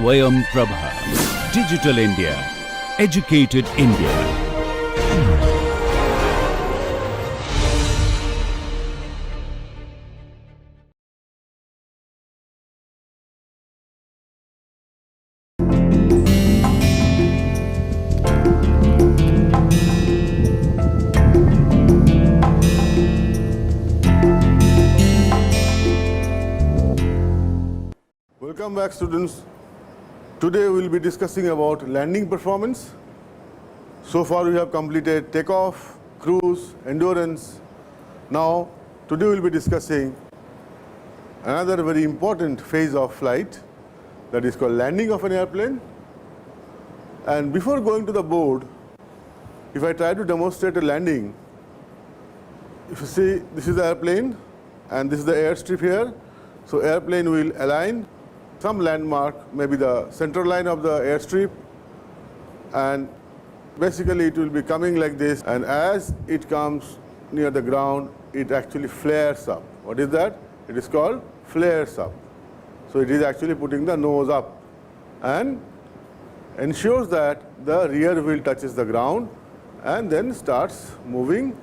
SwayamPrabha. Digital India. Educated India. Welcome back, students. Today we will be discussing about landing performance. So far we have completed takeoff, cruise, endurance. Now today we will be discussing another very important phase of flight, that is called landing of an airplane. And before going to the board, if I try to demonstrate a landing, if you see, this is the airplane and this is the airstrip here. So airplane will align some landmark, maybe the center line of the airstrip, and basically it will be coming like this, and as it comes near the ground, it actually flares up. What is that? It is called flares up. So it is actually putting the nose up and ensures that the rear wheel touches the ground and then starts moving,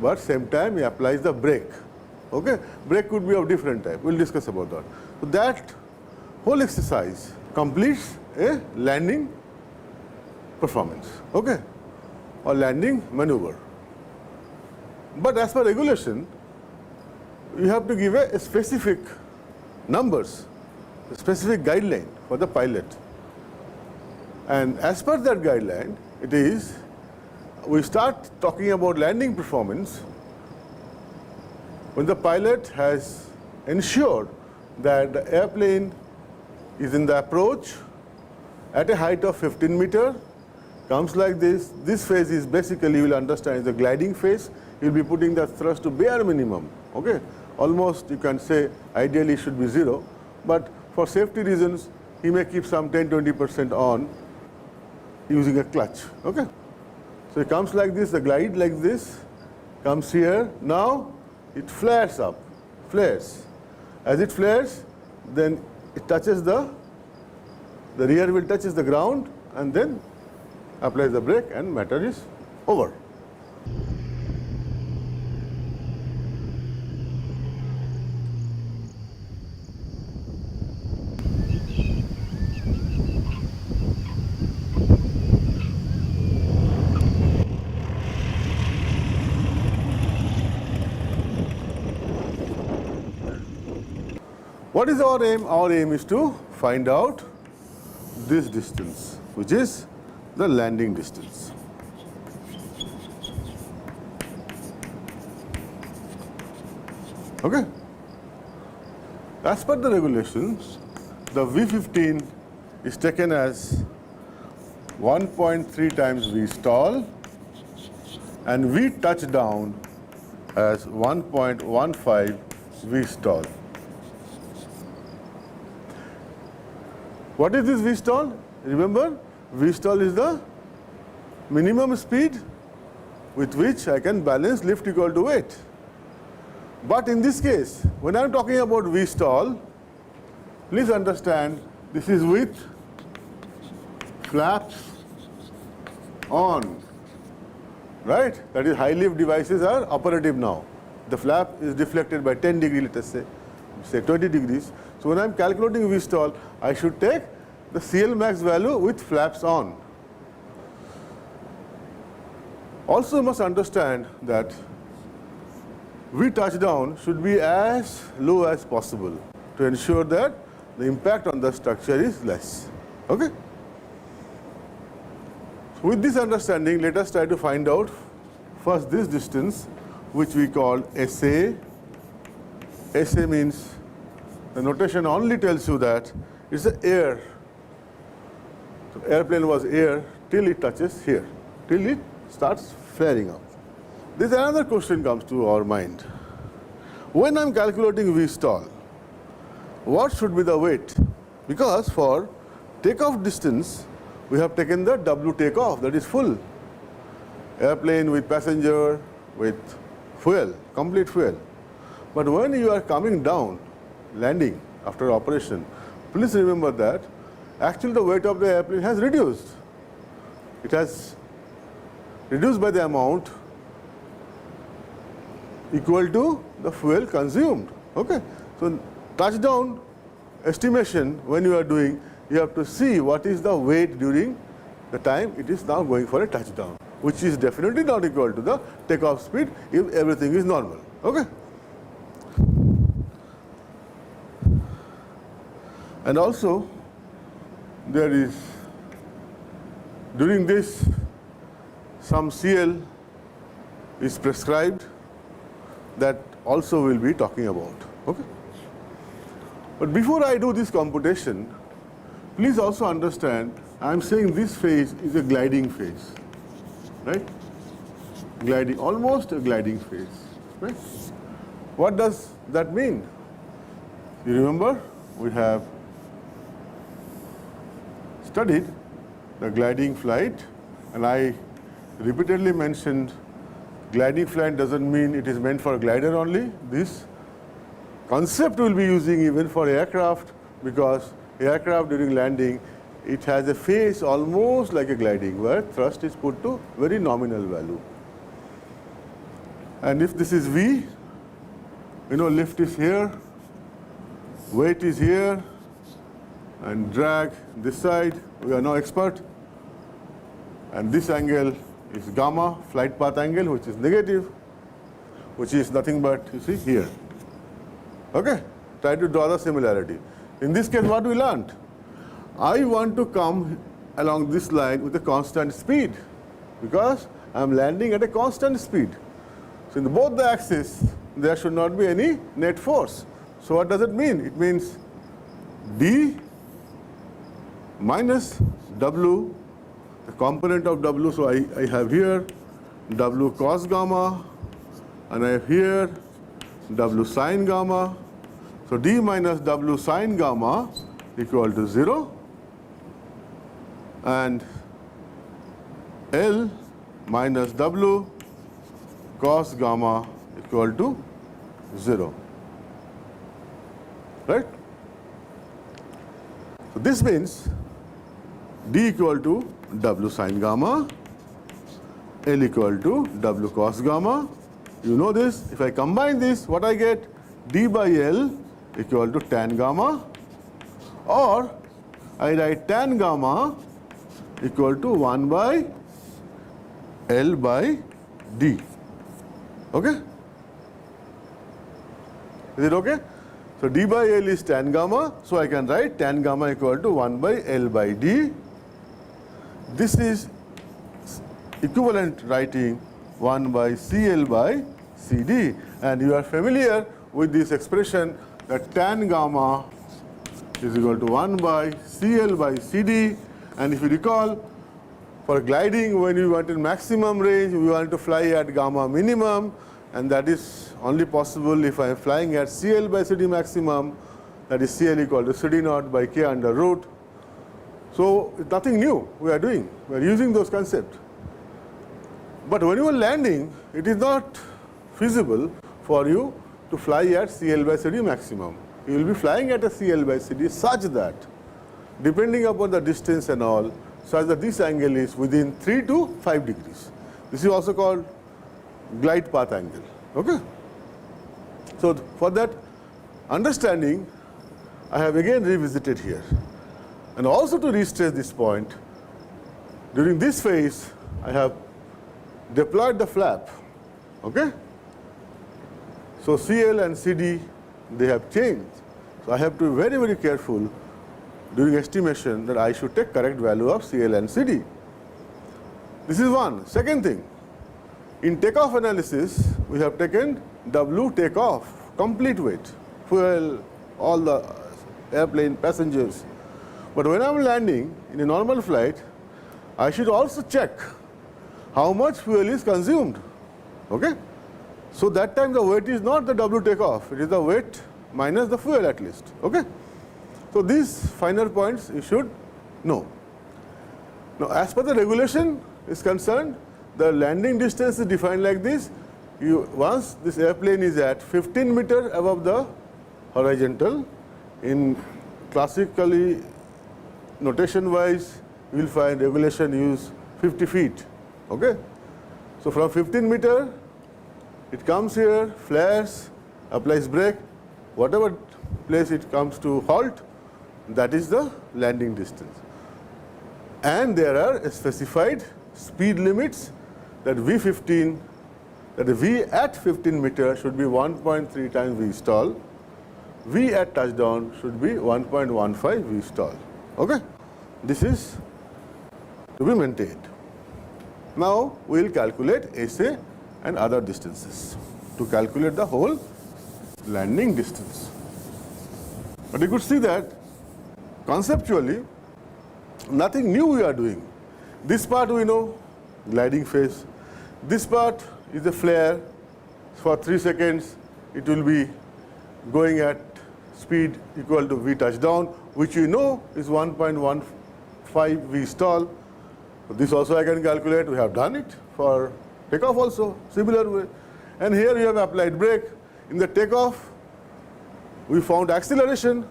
but same time he applies the brake. Okay? Brake could be of different type. We'll discuss about that. So that whole exercise completes a landing performance, okay, or landing maneuver. But as per regulation, you have to give a specific numbers, a specific guideline for the pilot. And as per that guideline, it is, we start talking about landing performance when the pilot has ensured that the airplane is in the approach at a height of 15 meter, comes like this. This phase is basically, you will understand, is the gliding phase. You will be putting the thrust to bare minimum. Okay, almost you can say ideally it should be 0, but for safety reasons he may keep some 10-20% on using a clutch. Okay, so it comes like this, the glide like this, comes here. Now it flares up, flares. As it flares, then it touches the rear wheel touches the ground and then applies the brake and matter is over. What is our aim? Our aim is to find out this distance, which is the landing distance. Okay? As per the regulations, the V15 is taken as 1.3 times V stall and V touchdown as 1.15 V stall. What is this V stall? Remember, V stall is the minimum speed with which I can balance lift equal to weight. But in this case, when I am talking about V stall, please understand this is with flaps on, right? That is, high lift devices are operative now. The flap is deflected by 10 degrees, let us say 20 degrees. So when I am calculating V stall, I should take the CL max value with flaps on. Also, you must understand that V touchdown should be as low as possible to ensure that the impact on the structure is less. Okay? So with this understanding, let us try to find out first this distance, which we call SA. SA means, the notation only tells you that it's the air. So airplane was air till it touches here, till it starts flaring up. This another question comes to our mind. When I'm calculating V stall, what should be the weight? Because for takeoff distance, we have taken the W takeoff, that is full. Airplane with passenger, with fuel, complete fuel. But when you are coming down, landing after operation, please remember that actually the weight of the airplane has reduced. It has reduced by the amount equal to the fuel consumed. Okay. So touchdown estimation, when you are doing, you have to see what is the weight during the time it is now going for a touchdown, which is definitely not equal to the takeoff speed if everything is normal. Okay. And also there is, during this, some CL is prescribed, that also we'll be talking about. Okay. But before I do this computation, please also understand, I am saying this phase is a gliding phase, right? Gliding, almost a gliding phase, right? What does that mean? You remember, we have studied the gliding flight, and I repeatedly mentioned gliding flight doesn't mean it is meant for a glider only. This concept we'll be using even for aircraft, because aircraft during landing, it has a phase almost like a gliding, where thrust is put to very nominal value. And if this is V, lift is here, weight is here, and drag this side, we are now expert. And this angle is gamma, flight path angle, which is negative, which is nothing but, you see, here. Okay? Try to draw the similarity. In this case, what we learned? I want to come along this line with a constant speed, because I am landing at a constant speed. So in both the axes, there should not be any net force. So what does it mean? It means D minus W, the component of W. So I have here W cos gamma, and I have here W sin gamma. So D minus W sin gamma equal to 0, and L minus W cos gamma equal to 0, right? So this means D equal to W sin gamma, L equal to W cos gamma. You know this. If I combine this, what I get? D by L equal to tan gamma, or I write tan gamma equal to 1 by L by D. Okay? Is it okay? So D by L is tan gamma, so I can write tan gamma equal to 1 by L by D. This is equivalent writing 1 by CL by CD, and you are familiar with this expression that tan gamma is equal to 1 by CL by CD. And if you recall, for gliding, when we wanted maximum range, we want to fly at gamma minimum, and that is only possible if I am flying at CL by CD maximum, that is CL equal to CD naught by K under root. So it's nothing new we are doing. We are using those concepts. But when you are landing, it is not feasible for you to fly at CL by CD maximum. You will be flying at a CL by CD such that, depending upon the distance and all, such that this angle is within 3 to 5 degrees. This is also called glide path angle. Okay? So for that understanding, I have again revisited here. And also to restate this point, during this phase, I have deployed the flap. Okay? So CL and CD, they have changed. So I have to be very, very careful during estimation that I should take correct value of CL and CD. This is one. Second thing, in takeoff analysis, we have taken W takeoff, complete weight, fuel, all the airplane passengers. But when I am landing in a normal flight, I should also check how much fuel is consumed. Okay? So that time the weight is not the W takeoff, it is the weight minus the fuel at least. Okay? So these finer points you should know. Now as per the regulation is concerned, the landing distance is defined like this. Once this airplane is at 15 meters above the horizontal, in classically notation wise, you will find regulation use 50 feet. Okay? So from 15 meter, it comes here, flares, applies brake, whatever place it comes to halt, that is the landing distance. And there are specified speed limits that V15, that the V at 15 meter should be 1.3 times V stall. V at touchdown should be 1.15 V stall. Okay? This is to be maintained. Now we will calculate SA and other distances to calculate the whole landing distance. But you could see that conceptually nothing new we are doing. This part we know, gliding phase. This part is a flare. For 3 seconds it will be going at speed equal to V touchdown, which we know is 1.15 V stall. This also I can calculate. We have done it for takeoff also, similar way. And here we have applied brake. In the takeoff, we found acceleration,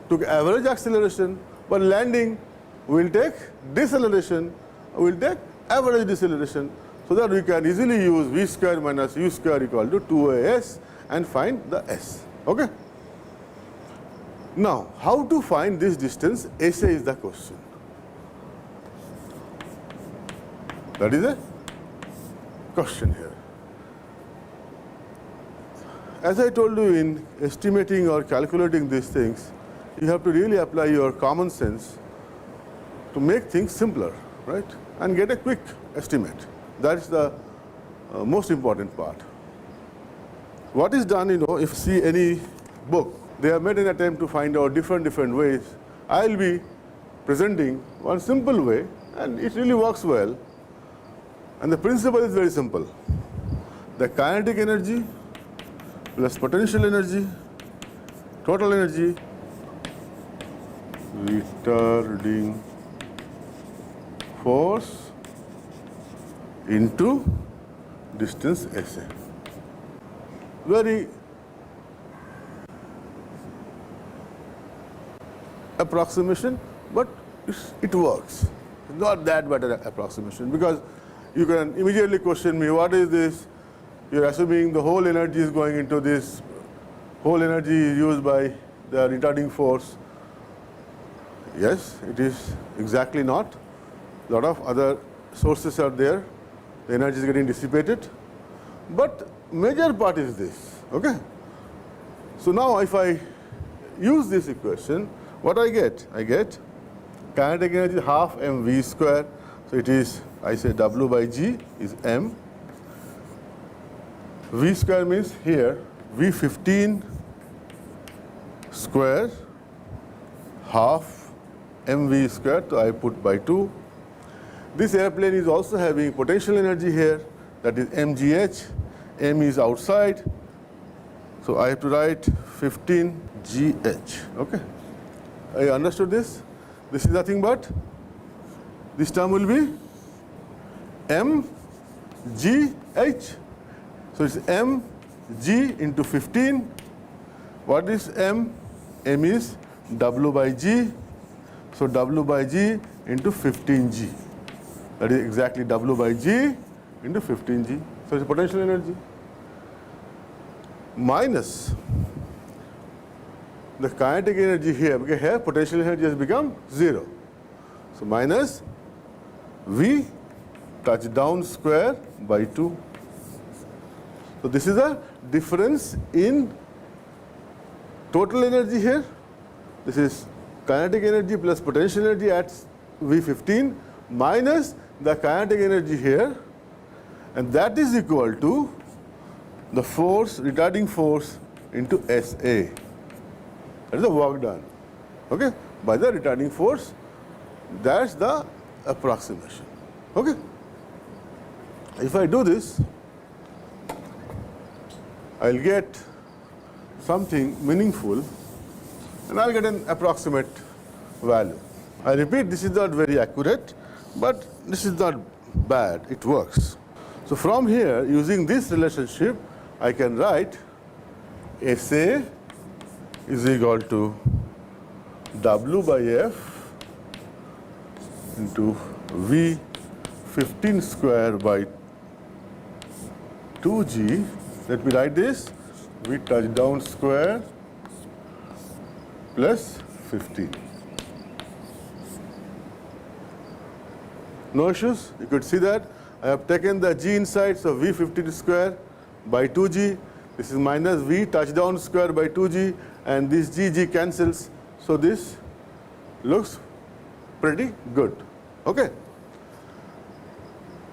took average acceleration, but landing, we will take deceleration, we will take average deceleration, so that we can easily use V square minus U square equal to 2AS and find the S. Okay? Now, how to find this distance? SA is the question. That is a question here. As I told you, in estimating or calculating these things, you have to really apply your common sense to make things simpler, right? And get a quick estimate. That is the most important part. What is done, if you see any book, they have made an attempt to find out different ways. I will be presenting one simple way, and it really works well. And the principle is very simple. The kinetic energy plus potential energy, total energy, retarding force into distance SA. Very approximation, but it works. It's not that bad an approximation, because you can immediately question me, what is this? You're assuming the whole energy is going into this, whole energy is used by the retarding force. Yes, it is exactly not. A lot of other sources are there. The energy is getting dissipated. But major part is this. Okay? So now if I use this equation, what I get? I get kinetic energy half mv square. So it is, I say W by G is m. V square means here V15 square half mv square, so I put by 2. This airplane is also having potential energy here, that is mgh. M is outside, so I have to write 15 gh. Okay, I understood this. This is nothing but, this term will be m g h. So it's m g into 15. What is m? M is W by G. So W by G into 15G. That is exactly W by G into 15G. So it's potential energy. Minus the kinetic energy here, because here potential energy has become 0. So minus V touchdown square by 2. So this is the difference in total energy here. This is kinetic energy plus potential energy at V15 minus the kinetic energy here, and that is equal to the force, retarding force into SA. That is the work done. Okay? By the retarding force, that's the approximation. Okay? If I do this, I'll get something meaningful, and I'll get an approximate value. I repeat, this is not very accurate, but this is not bad, it works. So from here, using this relationship, I can write SA is equal to W by F into V15 square by 2g. Let me write this, V touchdown square plus 15. No issues? You could see that. I have taken the g inside, so V15 square by 2g. This is minus V touchdown square by 2g, and this g cancels. So this looks pretty good. Okay.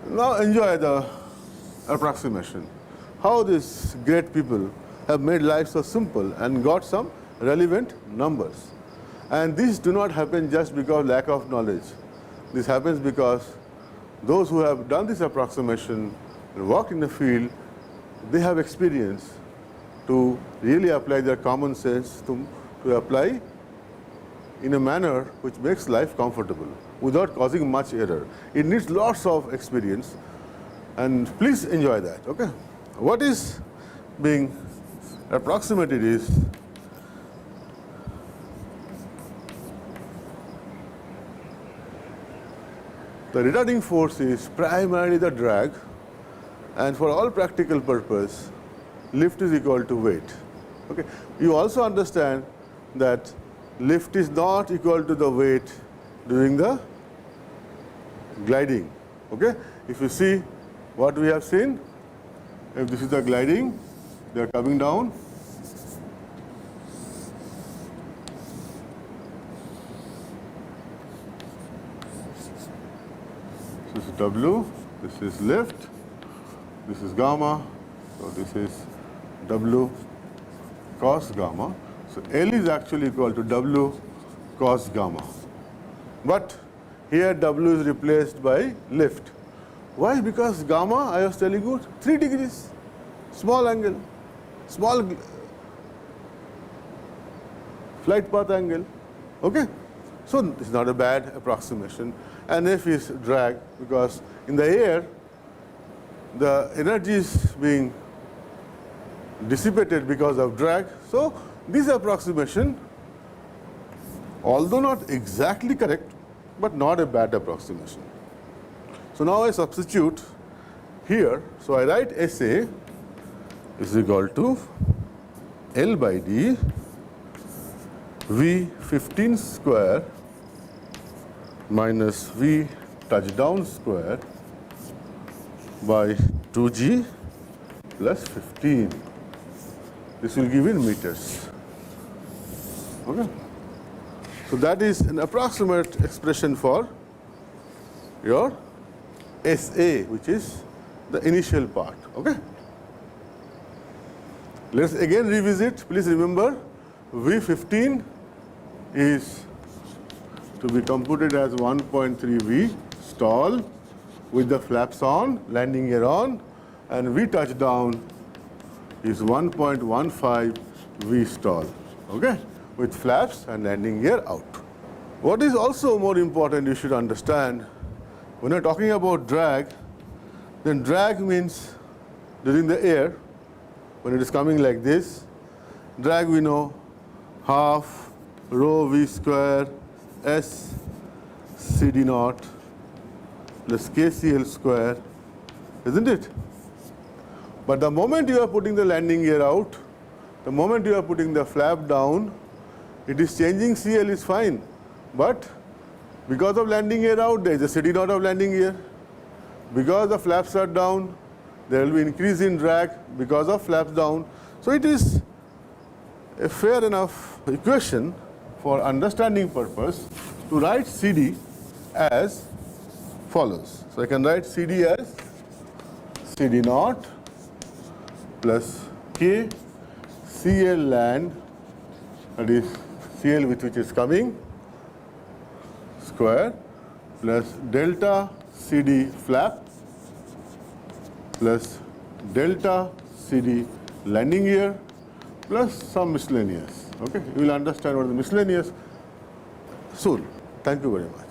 Now enjoy the approximation. How these great people have made life so simple and got some relevant numbers. And these do not happen just because of lack of knowledge. This happens because those who have done this approximation and worked in the field, they have experience to really apply their common sense to apply in a manner which makes life comfortable without causing much error. It needs lots of experience, and please enjoy that. Okay. What is being approximated is the retarding force is primarily the drag, and for all practical purpose, lift is equal to weight. Okay. You also understand that lift is not equal to the weight during the gliding. Okay. If you see what we have seen, if this is the gliding, they are coming down. This is W, this is lift, this is gamma, so this is W cos gamma. So L is actually equal to W cos gamma. But here W is replaced by lift. Why? Because gamma, I was telling you, 3 degrees, small angle, small flight path angle. Okay? So it's not a bad approximation. And F is drag, because in the air, the energy is being dissipated because of drag. So this approximation, although not exactly correct, but not a bad approximation. So now I substitute here. So I write SA is equal to L by D V15 square minus V touchdown square by 2g plus 15. This will give in meters. Okay. So that is an approximate expression for your SA, which is the initial part. Okay. Let's again revisit. Please remember, V15 is to be computed as 1.3 V stall with the flaps on, landing gear on, and V touchdown is 1.15 V stall, okay, with flaps and landing gear out. What is also more important, you should understand, when you're talking about drag, then drag means during the air, when it is coming like this, drag we know half rho V square S CD naught plus KCL square, isn't it? But the moment you are putting the landing gear out, the moment you are putting the flap down, it is changing. CL is fine, but because of landing gear out, there is a CD naught of landing gear. Because the flaps are down, there will be increase in drag because of flaps down. So it is a fair enough equation for understanding purpose to write CD as follows. So I can write CD as CD naught plus K CL land, that is CL with which is coming, square, plus delta CD flap plus delta CD landing gear plus some miscellaneous. Okay, you will understand what is miscellaneous soon. Thank you very much.